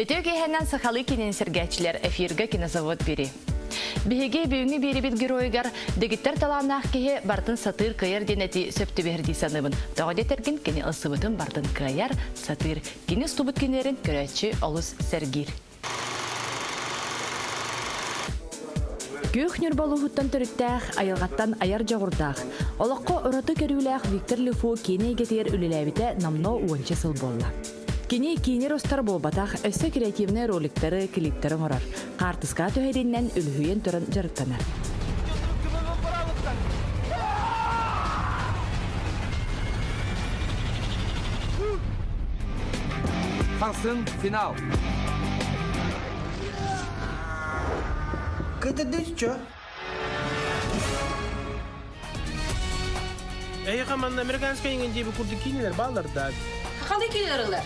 Өтөге хәннән сахалы кинен сергәчләр эфирга кинозавод бери. Биһиге бүгүнги берибит геройгар дегиттер талаанах кеһе бартын сатыр кыяр денети сөптү берди саныбын. Тагы терген кини ысыбытын бартын кыяр сатыр кини стубут кинерин көрәчи олус сергир. Күйхнер балуһуттан төрүттәх, айылгаттан аяр жагырдах. Олоққа ұраты көрүләх Виктор Лефу кене гетер үлеләбите намно уончы сыл болла. Кене кейнер остар болбатах өссө креативный роликтары, клиптары морар. Қартыска төһеденнен үлһүйен тұрын жарықтанар. Фансын финал. Кыты дүччө. Эй, команда американская ингенди бу курды кинелер балларда. Хакалы кинелерлер.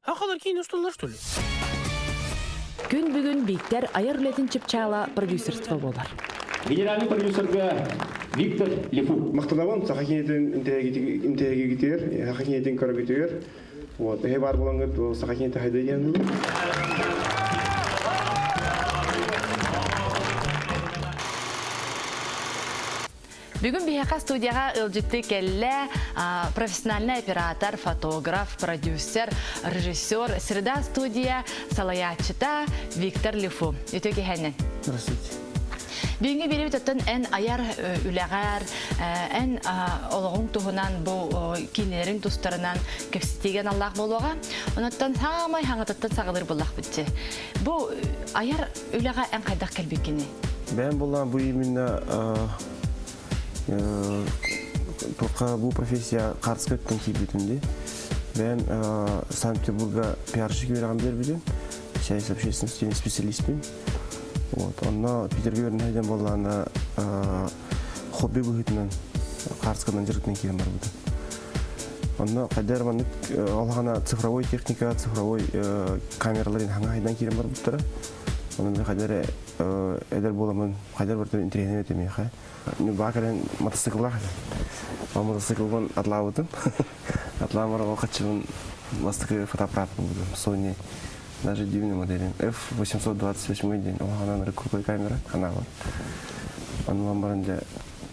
Хакалар кин усталар что ли? Күн бүгүн биктер аяр үлетін чыпчала продюсерство болар. Генеральный продюсерга Виктор Лефу. Мактанабын сахакинетин интеги гитер, сахакинетин көргөтөр. Вот, э бар болгон сахакинет хайдаган. Бүгін бейхақа студияға ылжытты келле профессиональный оператор, фотограф, продюсер, режиссер, среда студия, салаячыта Виктор Лефу. Өтөке хәнен. Здравствуйте. Бүгінгі беріп өттін ән аяр үләғар, ән олығың тұғынан бұл кейнерін тұстарынан көпсетеген Аллах болуға, оныттан самай хаңатыттан сағылыр болақ бітті. Бұл аяр үләға ән қайдақ кәлбекені? Ben болған бұл именно тоққа бұл профессия қарсқа өткен кейбетімде. Ben Санкт-Петербурга пиарщик вераған бербеден, саяси общественностью специалистпен. Онна Питерге вернеден болғанда хобби бұғытынан қарсқадан жүргітен кейін бар бұды. Онна қайдар маңдық алғана цифровой техника, цифровой камераларын хаңа хайдан кейін бар бұттыра. Онда қайдар әдер боламын, қайдар бірді интернет өтемей қай. Бақырын мотоцикл бақырын. Мотоциклбен атлауытым. Атламара оқытшымын ластықы фотоаппарат болдым. Sony даже дивный модель. F828 ден. Оған рекордный камера, қана бар. Оның барында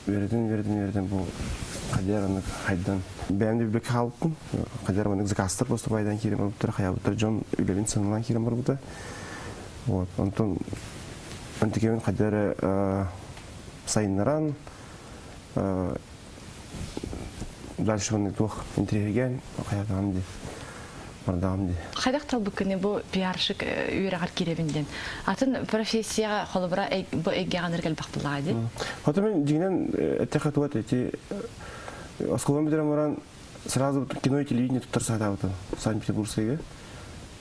верден бұл қайдар анық хайдан. Бәмді білік қалыптым. Қайдар анық закастыр просто байдан керем бар бұттыр. Қая бұттыр Джон Үлелін сынынан керем бар бұттыр. Онтон антикемен қайдары сайынларан дальше оны тоқ интерьерген қаядағам де бардағам де. Қайдақ тал бүкіне бұл пиаршық үйрағар керебінден. Атын профессияға қолыбыра бұл әйгеған әргел бақтылға де? Хоты мен дегенен әттеқат уат әте Осколан бедерем оран сразу кино и телевидение тұттар сайда ауты Санкт-Петербургскайға.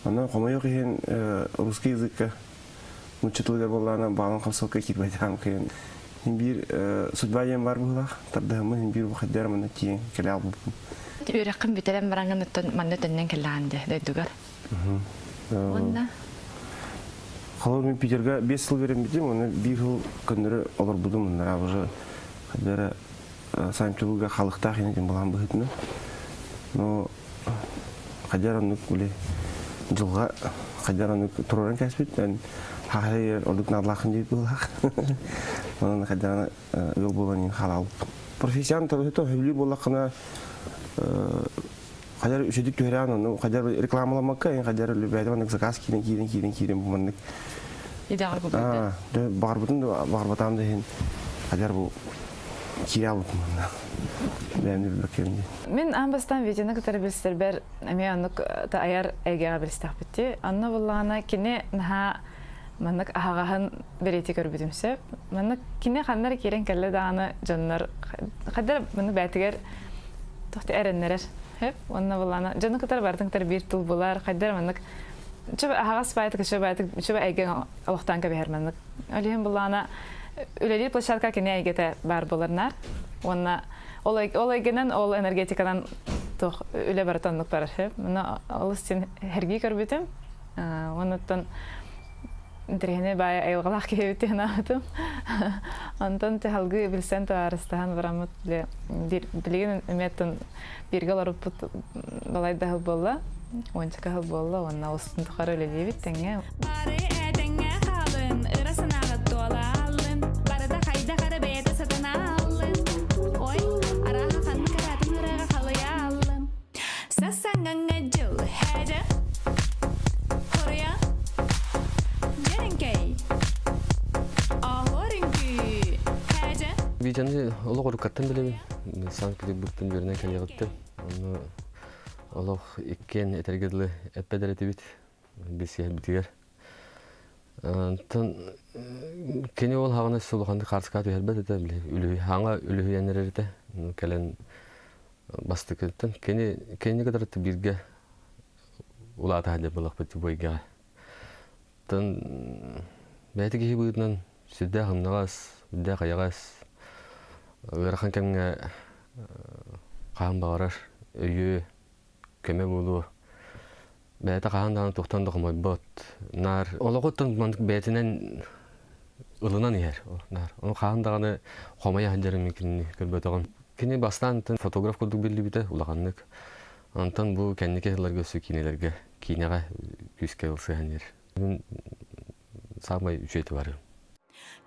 Она қомайық еген русский языкка мұчытылығар болғана бағын қамсылыққа кетбайдағам қиын. Бір судьба ем бар бұғылақ, тардығымын бір бұқаддар мұны кейін келе албұппын. Үйраққын бітелем бараңын мәнді түннен келлағанды, дөйдігар. Онда? Қалау мен Питерге 5 жыл берем бетем, оны 1 жыл күндері олар бұдым. Мұндар абыжы қаддары Санкт-Петербургға қалықта қиын болған бұғытыны. Но қаддар онық біле жылға қайдар оны тұроран кәспет, мен хақайыр олдық надылақын дейд болақ. Оның қайдар өл болған ең қала алып. Профессияны тұрғыты өйлі болақына қайдар үшедік түйерен, қайдар рекламаламаққа, қайдар өлі бәйдім заказ кейден бұмандық. Идағыр көбейді? Бағар бұтам дейін қайдар бұл кире алып мұнда. Мен анбастан видеоны кітары білістер бәр әме анық аяр әйгеға білістіқ бітті. Анны болағына кене наға манық ағағын береті көрбедімсі. Манық кене қандар керен кәлі дағаны жонлар. Қадар мұны бәтігер тоқты әрінлерер. Онны болағына жоны кітар бардың кітар бір тұл болар. Қадар манық чөбі ағағас бәйтік, чөбі әйген олықтан көбейер манық. Өлейін болағына үлелер площадка кене әйгеті бар боларнар. Онна ол әйгенен ол энергетикадан үле бар тонлық барар. Мұны ол істен әргей көрбетім. Оныттан дирехне бая айылгалах кебите наатым. Антон те халгы билсен тарыстан барамыт билеген эметтен бирге ларып балай да болла. Ончка болла, онна устун тукары лебит теңе. Бары әдәңгә халын, ырасынага толалын. Барыда хайда кара бәйдә сатаналын. Ой, араха хан каратын ырага халыялын. Сасаңгаңа жыл хәдә. Коря. Jerengkei. Ahorинки хәдә. Бижаны олог урукаттан билебин. Санкт-Петербургтан берне келегитти. Аны олог иккен этергедле эппедеретибит. Бесиер битигер. Тон кене ол хагына сулганды карска бербет эте биле. Үлү хаңа үлү янерете. Келен бастыкыттан кене кадарты бирге улата хәдә булак бит бойга. Тон бәйтеге буйдан сүдә хымнагас, үдә каягас. Ырахан кемге каан багарар, өйө көмө болуу. Бәйті қағандан тоқтан доқымай бот. Нар олығыттың бәйтінен ылынан ер. Оны қағандағаны қомая хәлдерін мекініне көрбет оған. Кені бастан фотограф көрдік белі біті ұлағанлық. Антан бұл кәнеке ғыларға өсі кейнелерге, кейнеға күске ұлсы әнер. Мен сағмай үшеті бары.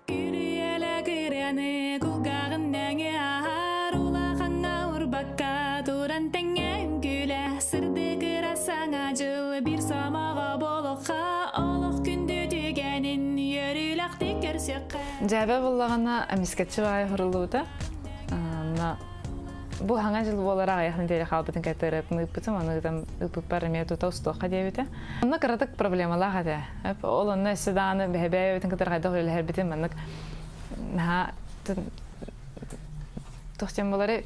Күріелі күрені күлгағын нәңе ағар. Улағанға ұрбаққа туран тәңен күлі. Сырды кырасаңа жыл бір самаға болуға. Олық күнді дегенін еріліқті көрсеққа. Жәбе болағана әмескетші бай құрылуыда. Бұл хаңа жыл болара аяқын дере қалбытын кәтіретін ұппытым, анығыдан ұппып бары мет ұта ұстуққа дебіті. Оны қыратық проблемалар қады. Ол оны үсідағаны бәйбәй өтін кітір қайда қойылы әрбітім, анық тоқтен болары.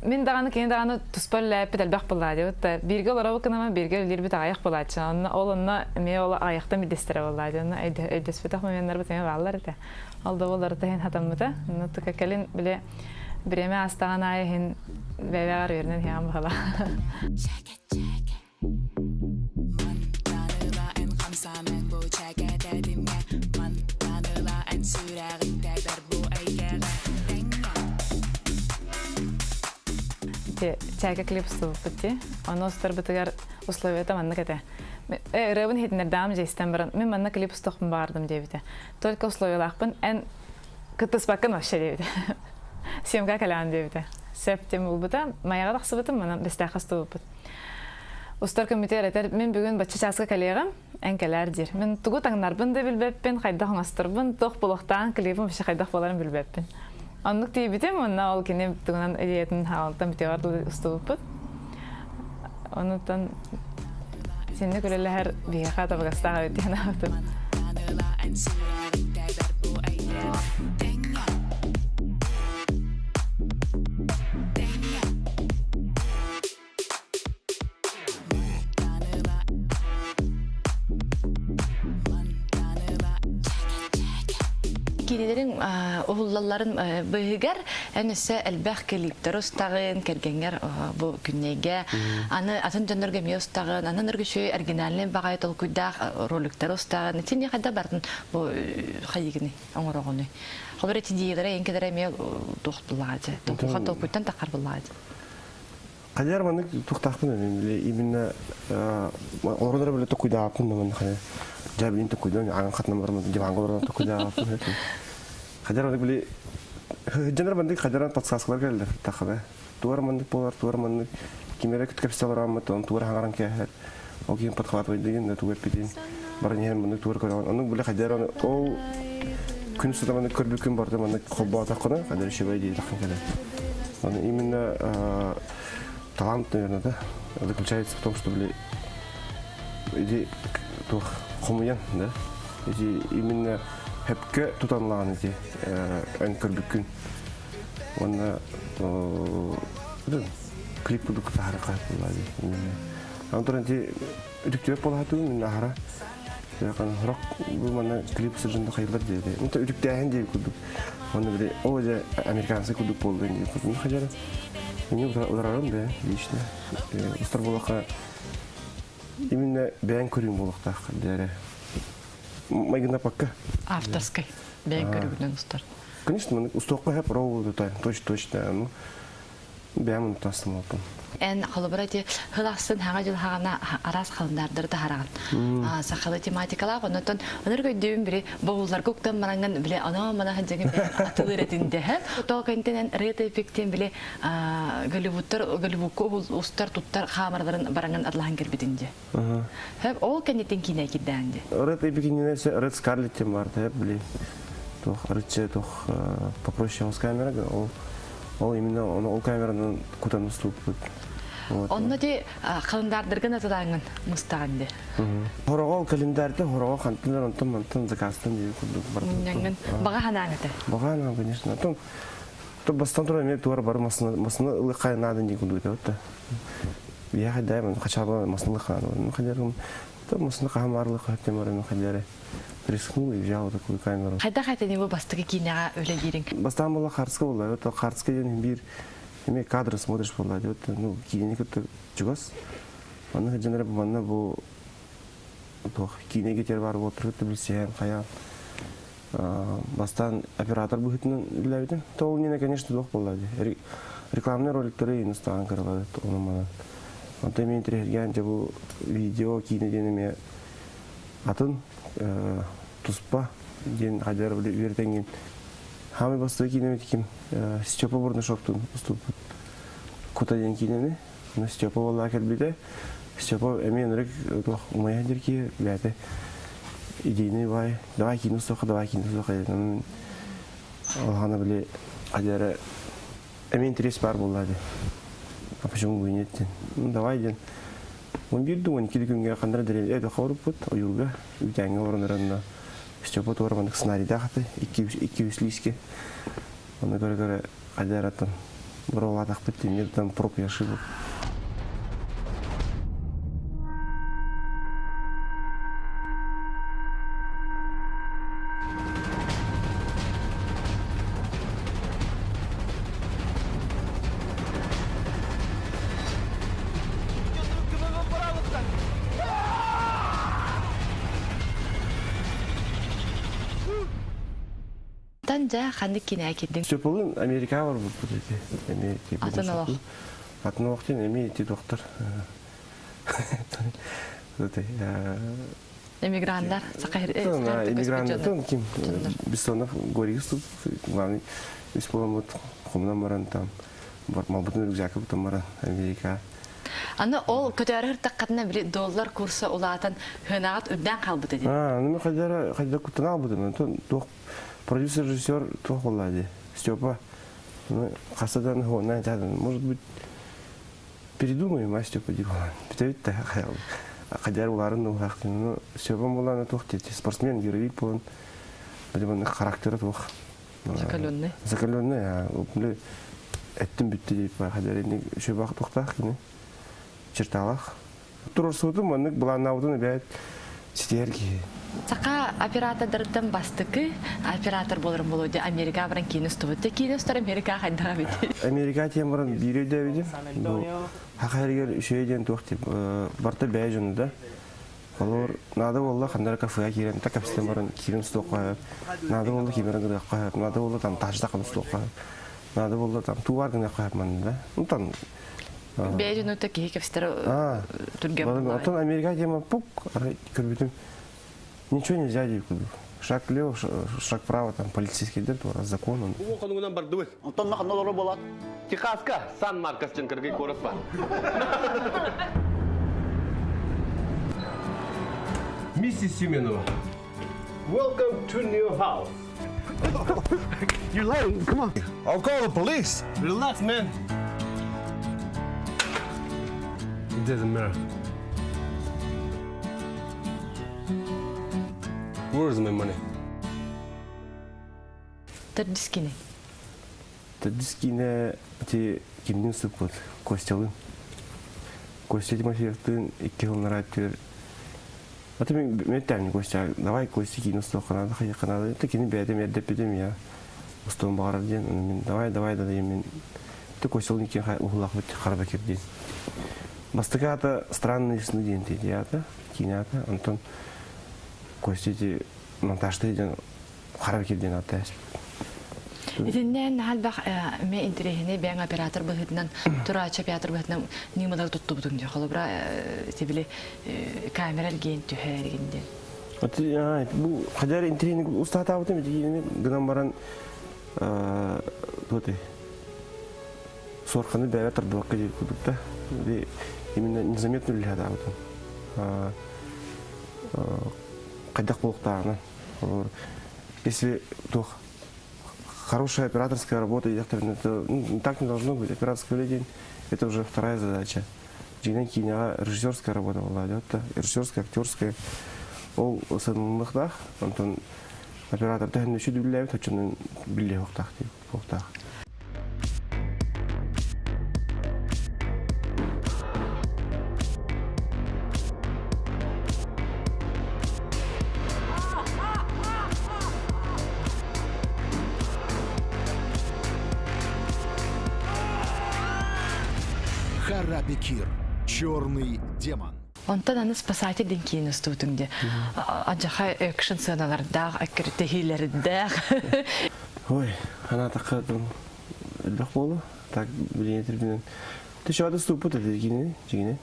Мен дағаны кейін дағаны тұспар ләппет әлбәқ болады. Бірге олара бұқынама бірге өлер біт аяқ болады. Ол оны ме ол аяқтан білдестірі болады. Оны өйдеспетақ мәменлер бұтыме бағалар еті. Алда олары тәйін хатамыды. Тұқа кәлін біле Біреме астаған айын бәбәғар өрінен хеған бұқала. Чәйка клип ұстылып бітті. Оны ұстар бітігер условията манны кәті. Рыбын хетінердам жейстен бұрын. Мен манны клип ұстықпын бардым дебіті. Только условиялақпын ән күттіспақын вообще дебіті. Съемка калан дебіті. Сәптем ұлбыта, маяға тақсыбытым, манан бестәқасты ұлбыт. Ұстар комитер әтер, мен бүгін бачы часқа калеғам, ән кәләр дер. Мен тұғы таңнарбын да білбәппен, қайдақ оңастырбын, тоқ бұлықтан клипім үші қайдақ боларын білбәппен. Онлық дейбітім, онна ол кене тұғынан әдиетін халықтан бітеғарды ұсты ұлбыт. Онытан сені көрелі әр бейға табығастаға өтеген ауытым. Кинелерин оğulların быгар әнесе әлбәх клиптер устагын кергенгер бу күннеге аны атын дөнөргө миостагын анын өргөшө оригинальный багай тол куйдак роликтер устагын тине кайда бардын бу хайгыны оңорогону хабар тидигере энкедере ме тохтулады тохта тол куйдан такар булады Кадер маны туктакпын именно ордер биле токуйдакпын мен хана жабин токуйдан ан катнам бармын деп аңгылардан токуйдакпын Кадер маны биле Жанар банды кадеран подсказкалар келди такабы туар маны болар туар маны кимере күткәпсәләр амматон туар хаңаран кәһәр ол ким подхват деген да туар питин барнен маны туар көргән аның биле кадеран ол күн суда маны көрбүкүн барды маны кобба такына кадер шебай ди такын келе аны именно талант, наверное, да, заключается в том, что иди то хомуян, да, иди именно хепке тутанлан иди энкербүкүн, он клип буду катарка булады, именно. Антон иди үдүктөп болату, мен ахара, якын рок бул мана клип сыжында кайылдар деди. Унта үдүктөйн деп кудук, аны бире о же американцы кудук болду деп кудук, хажара. Мне ударом, да, лично. Устар булака именно бән көрүн булакта, дәре. Майгына пока. Автоскай. Бәйін көрігінен ұстар. Конечно, мы устойка хэп роу да точно. Ну, бәмін тастым опын. Ән қалыбыра те хылақсын хаға жыл хағана арас қалындардырды хараған. Сақалы тематикалақ, онытын оныр көйдеуін бірі боғылар көктен мараңын біле ана-мана ханжаңын атылыр әтінде. Тоғы кәнтенен рейт эффектен біле Голливудко ұстар тұттар қамардарын бараңын адлаған кербетінде. Ол кәнеттен кейіне кеддәңді. Рейт эпикінен әсі Рейт Скарлеттен барды, хэп біле. Рейт попроще с камерага, ол именно ол камераның кутан ұстылып бұд. Онны де қалындардырғын атыдаңын мұстағанды. Хорогол календарьда хорогол хантылар онтын заказтан дейі күрдік барды. Баға ханаңыты? Баға ханаңы, конечно. То бастан тұра мен туар бары масыны ылыққай надын дейі күрдік. Я қайдаймын, қачабы масыны ылыққай надын. Масыны қағамарлық өттен барымен қайдары. Рискнул и взял такую камеру. Қайда не бұл бастығы кейінеға өлі дейрін? Бастан была Харцка была. Это Харцка ден бир. Име кадры смотришь была. Вот ну кейіне көтті жүгас. Аны хәдженері бұл манна бұл кейіне кетер бар отырып білсен қаян. Бастан оператор бұл хетінен үләбеді. То ол нені, конечно, доқ болады. Рекламный роликтері ең ұстаған қаралады. Оны мана. Онта мен тірерген бұл видео кейіне денеме атын туспа ден қайдар бертенген. Хамы бастығы кейінеме текем Степа бұрны шоқтың ұстылып. Кута ден кейінеме. Степа болла әкелбейді. Степа әмен үрік ұмай әдерке бәді. Идейні бай. Давай кейін ұстауға. Олғаны біле қайдары әмен интерес бар болады. А почему бы и нет? Ну давай ден. Он бирді 12 күнге қандыра дәрелі әді қауырып бұд, ойылға, үйтәңі орындарында. Степа туармандық сценарийда қаты, 200 лиске. Оны көрі қайдаратын бұрау атақ бітті, меддан проб яшы бұл. Тanja қанды кейіне әкелдің? Степалын Америка бар бұл. Атын олақ? Атын олақтен әмейте доқтыр. Эмиграндар? Эмиграндар, кем? Бессонов, Горьевступ, главный бесполомот, Хумнан баран там, Малбутын рюкзакы бұтын баран Америка. Аны ол көтәрі хыртаққатына бір доллар курсы олатын хынағат үрден қалбыды дейді? Аны қайдар күттін албыдым. Продюсер, режиссер тух болады. Степа, қасадан ғуынан айтадын. Может быть, передумаем, а Степа дейбі. Бітәуітті қайдар оларын ұлақтын. Степа боланы тух дейді. Спортсмен, героик болын. Білімінің характері тух. Закаленный? Закаленный, әттім бітті дейбі. Қайдар енді шөбақ туқтақ, черталақ. Тұрыр сұғытым, оның бұлан аудын бәйт сетерге. Сақа оператордардың бастықы оператор болырын болуды Америка баран кейін ұстывыды. Кейін ұстар Америка қайдаға беді? Америка тем баран бейреуді әбедім. Хақайргер үшеуден тоқ деп. Барта бәй жөні да. Олар нады болла қандары кафеға керен. Та капситен баран керен ұстық қойып. Нады болла кемерін ғырық қойып. Нады болла там тажда қын ұстық қойып. Нады болла там туар ғына қойып маңында. Бәй жөні өтті кейі капситері түрген болла. Отын Америка тема пук көрбетім. Ничего нельзя делать. Шаг влево, шаг вправо, там полицейский идет, раз закон. Техаска, Сан Маркос Ченкерги Короспа. Миссис Семенова, welcome to new house. You're lying. Come on. I'll call the police. Relax, man. It doesn't matter. Where's my money? Тәрдіскені? Тәрдіскені те кемден сұп бұд, Костялын. Костя Тимофеевтің 2 жылын райттер. Аты мен мәттәмін Костя, давай Костя кейін ұстау қанады, қайы қанады. Это кені бәдем әрдеп бедем, я ұстауын бағарар ден. Давай да дейм мен. Костялын екен ұғылақ өтті қарба кеп ден. Бастыға аты странный сны ден дейді аты, кейін аты. Антон Костя монтажды ден харап келден атас. Идиннен халбах ме интерехне бен оператор быһытнан турач оператор быһытнан нималар тутту бутун дия холобра тибили камера ген түһәргенде. Бу хадар интерехне устата бутым дигене гынан баран тоте сорханы бәвә тордылыкка дип кудукта. Ди именно незаметно ли хада бутым. Кайдак булыктагына. Если тох хорошая операторская работа, так не должно быть. Операторская день – это уже вторая задача. Режиссерская работа была, режиссерская, актерская. Ол сынмыхдах, антон оператор тәһин өчү дүлләп, төчүнүн билле хоктах дип хоктах. Харабекир. Черный демон. Онтан аны спасатель ден кейін ұстудыңде. Аджаха экшн сценалардағы, аккредитахилердәг. Ой, ана такка элбек болу. Так билен тербинен. Тешада ступут дегене, дегене.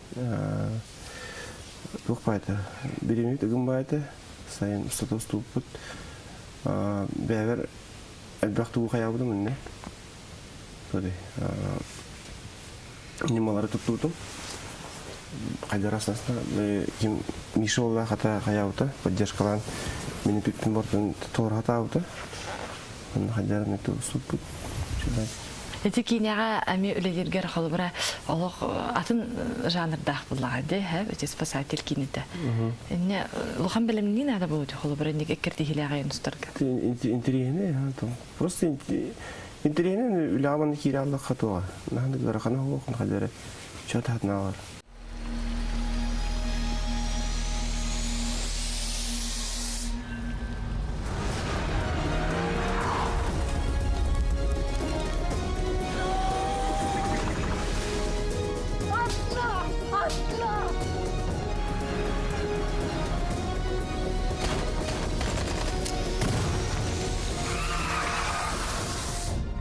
Тукпайты. Биремит гымбайты. Сайын статус ступут. Бәвер элбек тугу хаябыды менне. Тоди. Нималары туттутум. Қайдар асасына ким Мишолла хата хаябыты, поддержкалан мени түттүн бортун тор хатабыты. Қайдар мету ступут. Эти киняга ами үлелергер холбара олох атын жанрдах буллагы, эти спасатель кинете. Эне лухан белемни надо будет холбара ник эккертихилага юнустарга. Интересно, просто интересно, уламан киралла хатуа. Нахны гарахана хокун хадары. Чот хатналар.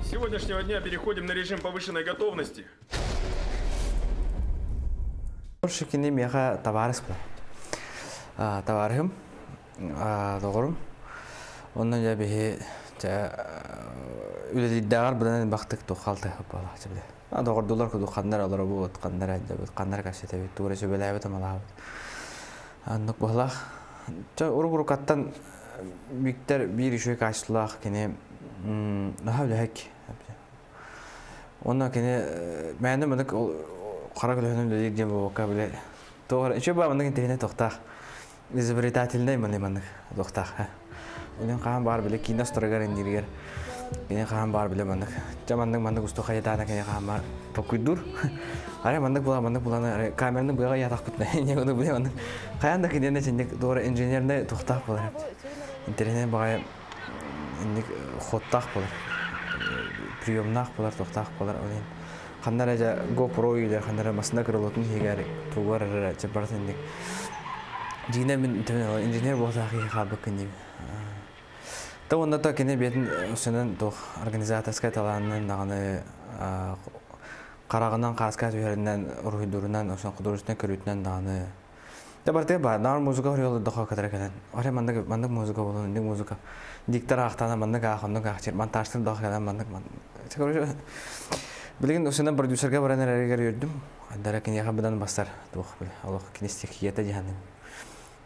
С сегодняшнего дня переходим на режим повышенной готовности. Шикини меха товарищ была. Товарищем, договором. Он на я бе үлелиддагар белән бактык тухалты хапала чебе. Договор доллар ку духандар алар бу аткандар әдәбет кандар кашете бит туры сөбеләбе тамала. Аннык бала. Ургуркаттан биктер бир ишек ачлах кине нахавлек. Онна кине мәне менек кара гөлөнүн дигән бу кабеле. Тогыр эче ба менек интернет тохта. Изобретательный менек тохта. Улен кан бар биле кино сторагар индиргер. Кине кан бар биле менек. Жамандык менек усто хаятана кине кан бар. Покуйдур. Аре менек була камераны буга ятак битне. Не гону биле менек. Каянда кине чендек тогыр инженерне тохта булар. Интернет бага инек хоттак булар. Приемнах булар тохтак булар олен. Хандар эже GoPro үйлер хандар масына кырылытын хигер тугар чепартындык. Дигене мен инженер болсак хабы кине. Та онда та кине бетин өсөнөн тох организаторская таланын даганы карагынан караска жеринен рухидурунан өсөн кудурусунан көрүтүнөн даганы. Та барте бар нар музыка өрөөлөр дохо кадракан. Аре мандык музыка болон, ник музыка. Диктор ахтана мандык ахындык ахчыр монтажтыр дохо мандык. Чекөрү билген өсөнөн продюсерге баранар эргер үрдүм. Андара кине хабдан бастар тох бил. Аллах кинестик хията жаһанным.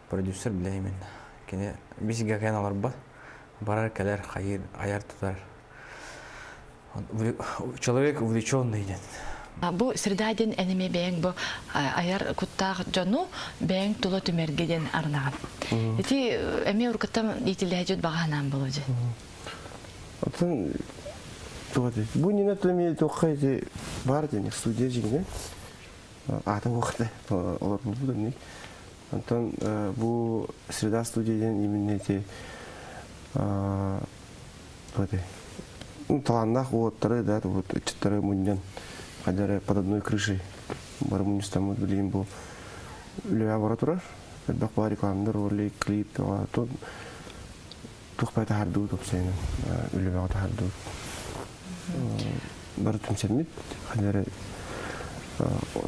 Продюсер билеймен. Кине бизге каналар бар. Барар келер хайыр аяр тутар. Человек увлечённый идет. Бу средаден энеме бэң бу аяр куттах жону бэң туло түмергеден арнаган. Эти эме уркаттам итилэжет баганан боложу. Атын тоды. Бу не натыме тохайди бар дене студия жигине. Ата вакытта олар булду не. Антон бу среда студияден именно эти тоды. Таланнах оттары да вот чыттары мунден кадары под одной крышей. Бармунистам билим бу лаборатория. Бак бар рекламдар ролик, клип, то тухпай тахарду топсайна. Үлебега тахарду. Бар түмсәмит. Хәлләре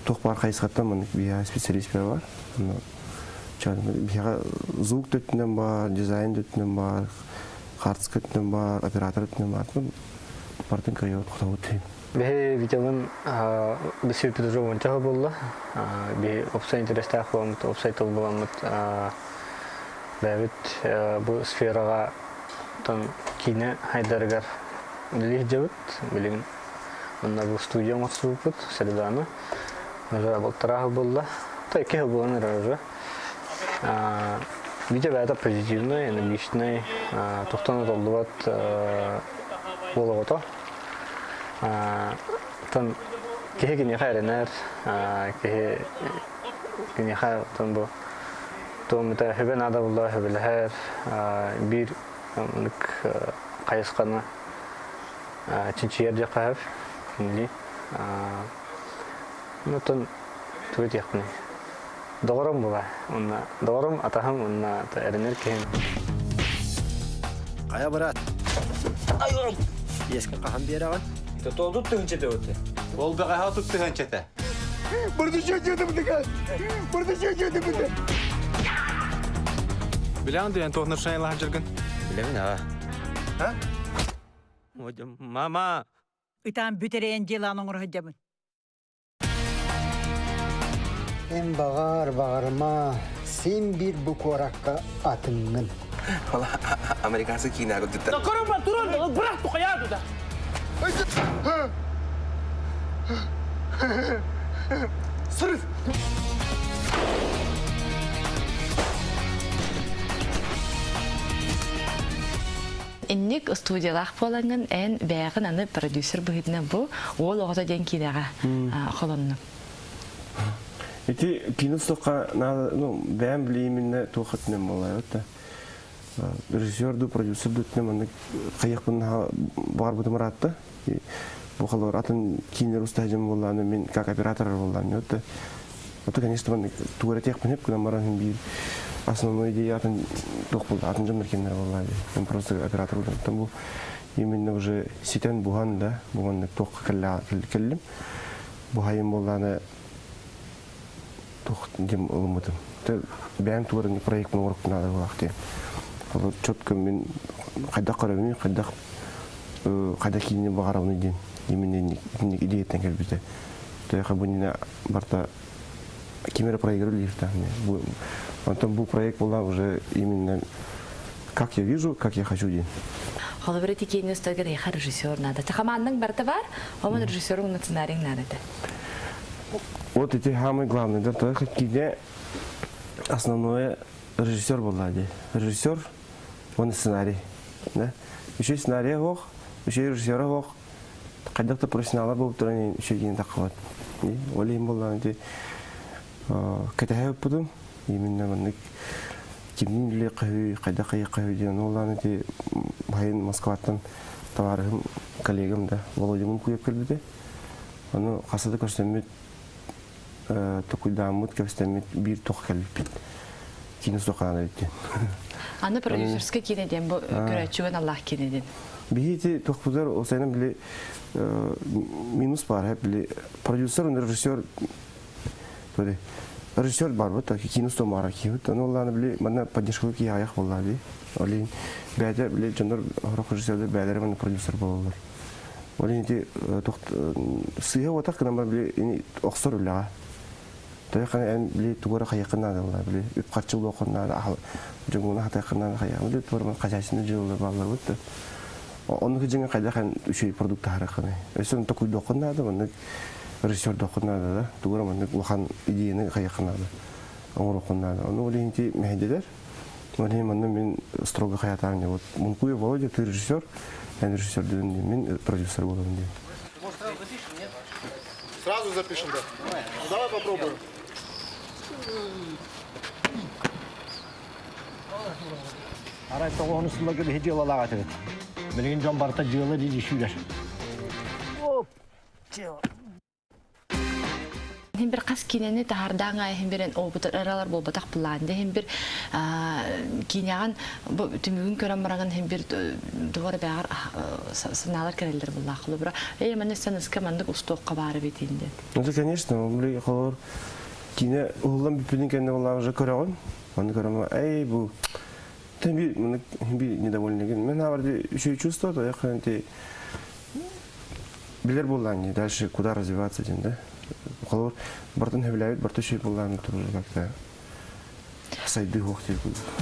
тухпар кайсыгаттан мен бия специалист бар. Бия звук төтүнөн бар, дизайн төтүнөн бар, хардс төтүнөн бар, оператор төтүнөн бар. Бартын кайот кутабыт. Бе видеодан бисеп төзөм чага болду. Бе опса интерестах болмут, опсайт болмут. Бәвит бу сферага тан кине хайдаргар лежебит, билин. Онда бу студия мосупут, седаны. Уже болтарах болду. Таке болон раже. Видео это позитивное, энергичное, тохтан толдубат болгото. Тан кеге гене хайренер, кеге гене хай тан бу том это хебен ада булла хебелер, бир ник кайысканы чинчиер же кайып, инли. Нутан тует якны. Doğrum bu var. Onunla doğrum atahım onunla öğrenir ki. Kaya Berat. Ayıyorum. Eski kaham bir yere var. Tutuldu tühünçete öte. Ol be kaya tuttu hınçete. Burada şey gördüm bu da. Burada şey gördüm bu da. Bilen diyen tohnar şayla hanjırgın. Bilemin ha. Ha? Mama. Itan bütereyen celanın orhacamın. En bağırma, sen bir bu korakka atыңın. Valla Amerikansı kine aku tutar. Durun, bırak bu kayadu da. Sırf. Инник студиялах боланган эн бәгын аны продюсер быһытна бу ол огото ден кидага холонну. Эти киностокка надо, ну, бәм билиминне тохатнем болай да. Режиссер ду, продюсер ду тнем кайыкпын бар бутым ратта. Бу халар атын кинер устажым болганы мен как оператор болганы да. Это, конечно, мен тугретек пенеп кына маран бир основной идея атын тох болду. Атын жамыр кинер болганы. Мен просто оператор болдум. Там бу именно уже ситен буган да, буган тох келлем. Бу хайым болганы тох дем улмутым. Тэ бәм тугрын проектны орып надо вакыт. Ал чөткө мен кайда карабын, кайда кине багарабын ден. Именно идеядан келбиде. Тэ хабунина барта камера проигрывали их там. Потом был проект была уже именно как я вижу, как я хочу ден. Холоврети киностогер я режиссер надо. Та командың барта бар, он режиссерың сценарий надо. Вот эти самые главные, да, то кине основное режиссер была, режиссер, он сценарий, да. Еще сценарий ох, еще режиссер ох, когда-то профессионал был, то они еще не так вот. Оли им была, эти катая потом именно мы кимнин ли кахи, когда кахи ден, олан эти хайын Москватан товарым коллегам, да, Володимир Куев келбиде, оно касада көрсөмөт такой дамут, кевстемит бир тох келбит. Киностокана бит. Аны продюсерский кинеден бу көрөчүгөн Аллах кинеден. Бихите тохпудар осайна биле минус бар, хеп биле продюсер, режиссер. Тоде режиссер бар вот, киносто мара киют, но ланы биле мана поддержка ки аяк болду. Олин бәдә биле жонор режиссерлер бәдәре мен продюсер болдулар. Олин ти тохт сыя отак кына биле оксор улага. Той кана биле тугара кайыкна да биле үп качыл окунна да жөнгүнө хата кына кая. Биле турман качасыны жылы балдар вот. Onun için kaydakan şey produk taharakını. Esin tokuy dokuna da, bana rejissör dokuna da, doğru bana bakan ideyini kayakına da, onu dokuna da. Onu öyle inti mehdiler. Öyle bana ben strogo hayatım diye. Мункуев Володя, ты режиссер, я режиссер, я продюсер был. Сразу запишем, да? Давай попробуем. Aray toğun üstündeki bir hediye olarak atıyor. Bilgin can barta cığılı diye düşüyorlar. Hop! hem bir qas kineni tahardağa hem biren obutar aralar bolbataq bulanda hem bir kinyan bu tümügün kören baragın hem bir doğru bağır sanalar kereller bullaqlı bura. Mene sen iskamandık ustoqqa bары betinde. Ну, конечно, мы холор кине улам бипедин кенде улам уже көрөгөн. Аны көрөм, эй, бу тем би недовольный. Мен аварди еще чувство, то я ханти билер буллани, дальше куда развиваться ден, да? Холор бартын хевлайт, бартыши буллани туру как-то.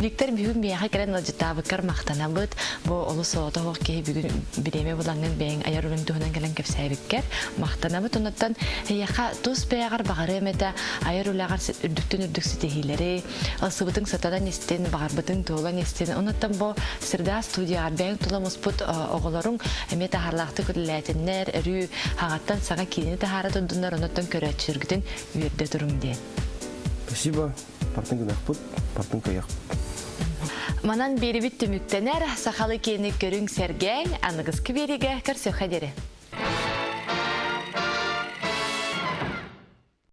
Виктор бүгүн бияга керен ылжытабыккар мактанабыт бу олу соото хок ки бүгүн биреме булаңын бең аяр үлүң туһунан келен кепсайбиккер мактанабыт онуттан яка тус беягар багары эмете аяр улагар үрдүктөн үрдүкситехилери ысыбытың сатадан истен багарбытың тоолан истен онуттан бу сырда студия бең туламуспут оголоруң эмете харлакты көдүләтиннер өрү хагаттан сага кийини тахара тундунар онуттан көрөчүргүтүн үйөрдө туруң ден. Спасибо. Партың гынақпыт, партың каяқ. Манан бері бітті мүктенер, сақалы кені көрің сәрген, анығыз кібереге көрсөк қадері.